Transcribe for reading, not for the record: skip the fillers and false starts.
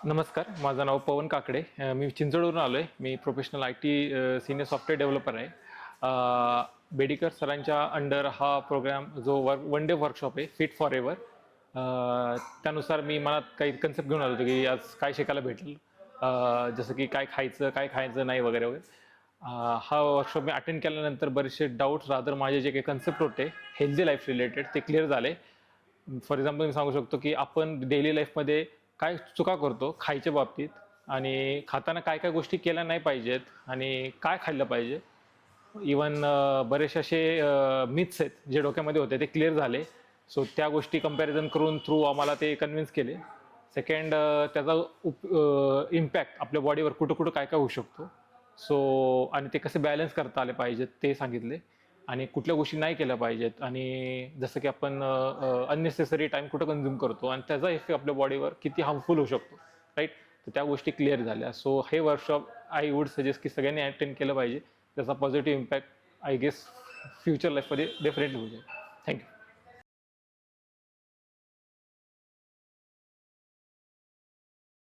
नमस्कार, माझं नाव पवन काकडे. मी चिंचवडवरून आलो आहे. मी professional I T senior software developer आहे. बेडीकर सरांच्या अंडर हा प्रोग्राम जो वन डे वर्कशॉप आहे, फिट फॉर एव्हर. त्यानुसार मी मनात काही कन्सेप्ट घेऊन आलो होतो की आज काय शिकायला भेटेल, जसं की काय खायचं नाही वगैरे वगैरे. हा वर्कशॉप मी अटेंड केल्यानंतर बरेचसे डाऊट्स रादर माझे जे काही कन्सेप्ट होते हेल्दी लाईफ रिलेटेड ते क्लिअर झाले. फॉर एक्झाम्पल मी सांगू शकतो की आपण डेली लाईफमध्ये काय चुका करतो खायच्या बाबतीत, आणि खाताना काय काय गोष्टी केल्या नाही पाहिजेत आणि काय खाल्लं पाहिजे. इवन बरेचसे असे मिथ्स आहेत जे डोक्यामध्ये होते ते क्लिअर झाले. सो त्या गोष्टी कंपॅरिझन करून थ्रू आम्हाला ते कन्व्हिन्स केले. सेकंड, त्याचा इम्पॅक्ट आपल्या बॉडीवर कुठं कुठं काय काय होऊ शकतो. सो आणि ते कसे बॅलन्स करता आले पाहिजेत ते सांगितले, आणि कुठल्या गोष्टी नाही केल्या पाहिजेत, आणि जसं की आपण अननेसेसरी टाईम कुठं कन्झ्युम करतो आणि त्याचा इफेक्ट आपल्या बॉडीवर किती हार्मफुल होऊ शकतो, राईट. तर त्या गोष्टी क्लिअर झाल्या. सो हे वर्कशॉप आय वुड सजेस्ट की सगळ्यांनी अटेंड केलं पाहिजे. त्याचा positive impact I guess future लाईफमध्ये डेफिनेटली होऊ जाईल. थँक्यू.